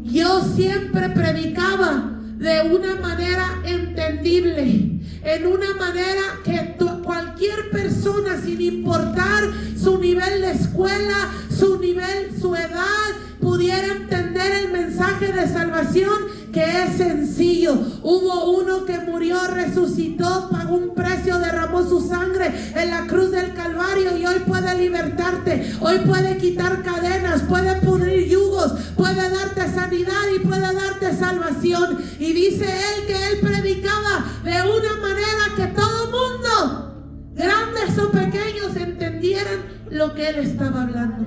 yo siempre predicaba de una manera entendible, en una manera que cualquier persona, sin importar su nivel de escuela, su nivel, su edad, pudiera entender el mensaje de salvación, que es sencillo. Hubo uno que murió, resucitó, pagó un precio, derramó su sangre en la cruz del Calvario, y hoy puede libertarte, hoy puede quitar cadenas, puede pudrir yugos, puede darte sanidad y puede darte salvación. Y dice él que él predicaba de una manera que todo mundo, grandes o pequeños, entendieran lo que él estaba hablando.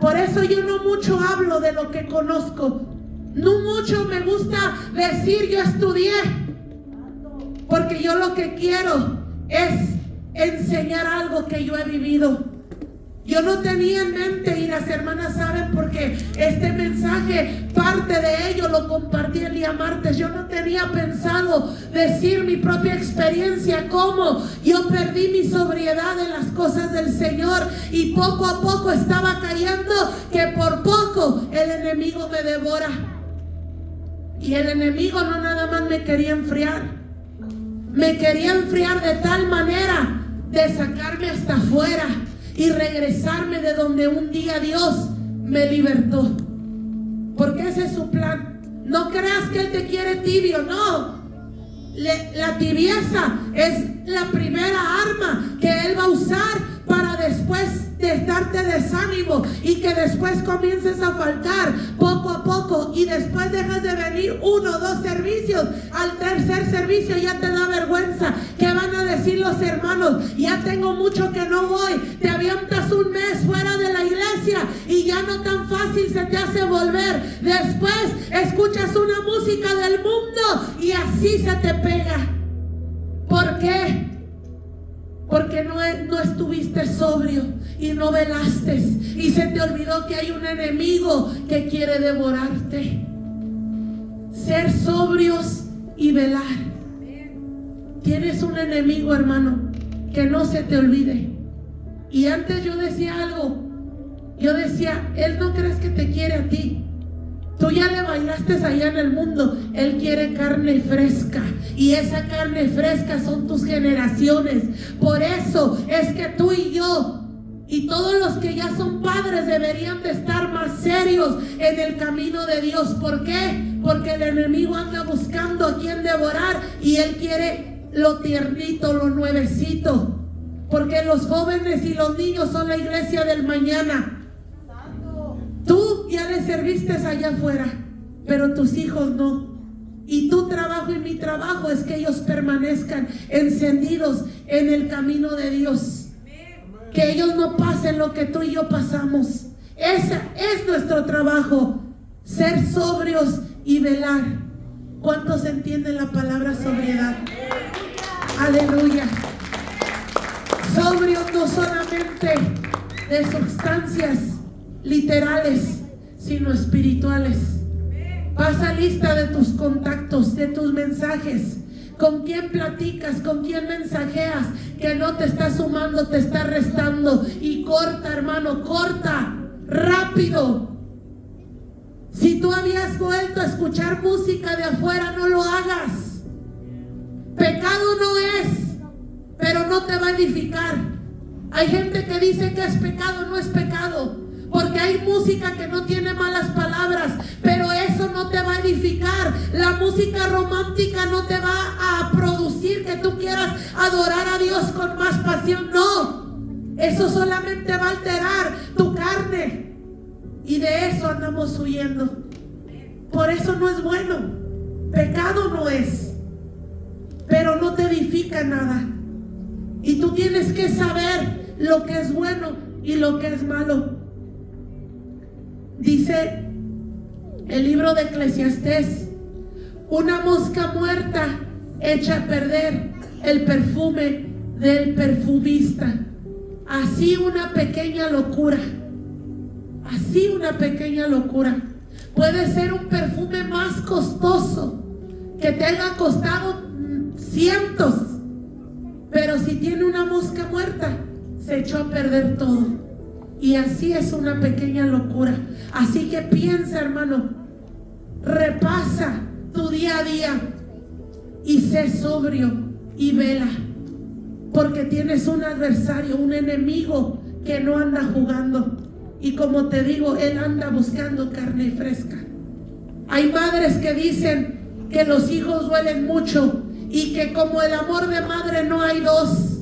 Por eso yo no mucho hablo de lo que conozco, no mucho me gusta decir yo estudié, porque yo lo que quiero es enseñar algo que yo he vivido. Yo no tenía en mente, y las hermanas saben porque este mensaje, parte de ello lo compartí el día martes. Yo no tenía pensado decir mi propia experiencia, cómo yo perdí mi sobriedad en las cosas del Señor, y poco a poco estaba cayendo, que por poco el enemigo me devora. Y el enemigo no nada más me quería enfriar, me quería enfriar de tal manera de sacarme hasta afuera y regresarme de donde un día Dios me libertó. Porque ese es su plan. No creas que Él te quiere tibio, no. La tibieza es la primera arma que Él va a usar para después de darte desánimo y que después comiences a faltar poco a poco, y después dejas de venir 1 o 2 servicios. Al tercer servicio ya te da vergüenza. ¿Qué van a decir los hermanos? Ya tengo mucho que no voy. Te avientas un mes fuera de la iglesia y ya no tan fácil se te hace volver. Después escuchas una música del mundo y así se te pega. ¿Por qué? Porque no estuviste sobrio y no velaste, y se te olvidó que hay un enemigo que quiere devorarte. Ser sobrios y velar. Tienes un enemigo, hermano, que no se te olvide. Y antes yo decía algo. Yo decía: Él no crees que te quiere a ti, Tú ya le bailaste allá en el mundo. Él quiere carne fresca. Y esa carne fresca son tus generaciones. Por eso es que tú y yo y todos los que ya son padres deberían de estar más serios en el camino de Dios. ¿Por qué? Porque el enemigo anda buscando a quien devorar y él quiere lo tiernito, lo nuevecito. Porque los jóvenes y los niños son la iglesia del mañana. Tú ya le serviste allá afuera, pero tus hijos no. Y tu trabajo y mi trabajo es que ellos permanezcan encendidos en el camino de Dios. Que ellos no pasen lo que tú y yo pasamos. Ese es nuestro trabajo. Ser sobrios y velar. ¿Cuántos entienden la palabra sobriedad? Aleluya. Sobrios no solamente de sustancias literales, sino espirituales. Pasa lista de tus contactos, de tus mensajes. ¿Con quién platicas? ¿Con quién mensajeas? Que no te está sumando, te está restando. Y corta, hermano, corta, rápido. Si tú habías vuelto a escuchar música de afuera, no lo hagas. Pecado no es, pero no te va a edificar. Hay gente que dice que es pecado, no es pecado. Porque hay música que no tiene malas palabras, pero eso no te va a edificar. La música romántica no te va a producir que tú quieras adorar a Dios con más pasión. No, eso solamente va a alterar tu carne. Y de eso andamos huyendo. Por eso no es bueno. Pecado no es, pero no te edifica nada. Y tú tienes que saber lo que es bueno y lo que es malo. Dice el libro de Eclesiastés: una mosca muerta echa a perder el perfume del perfumista. Así una pequeña locura, puede ser un perfume más costoso que te haya costado cientos, pero si tiene una mosca muerta, se echó a perder todo. Y así es una pequeña locura. Así que piensa, hermano, repasa tu día a día y sé sobrio y vela, porque tienes un adversario, un enemigo que no anda jugando. Y como te digo, él anda buscando carne fresca. Hay madres que dicen que los hijos duelen mucho y que como el amor de madre no hay dos.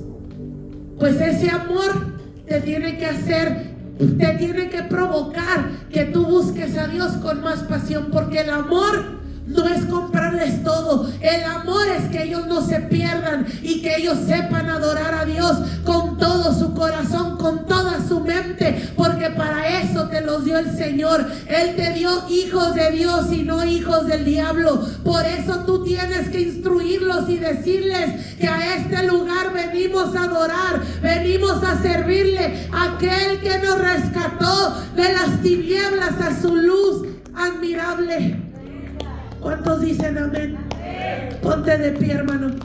Pues ese amor te tiene que hacer, te tiene que provocar que tú busques a Dios con más pasión, porque el amor no es comprarles todo. El amor es que ellos no se pierdan y que ellos sepan adorar a Dios con todo su corazón, con toda su mente, porque para eso te los dio el Señor. Él te dio hijos de Dios y no hijos del diablo. Por eso tú tienes que instruirlos y decirles que a este lugar venimos a adorar, venimos a servirle a aquel que nos rescató de las tinieblas a su luz admirable. ¿Cuántos dicen amén? Ponte de pie, hermano.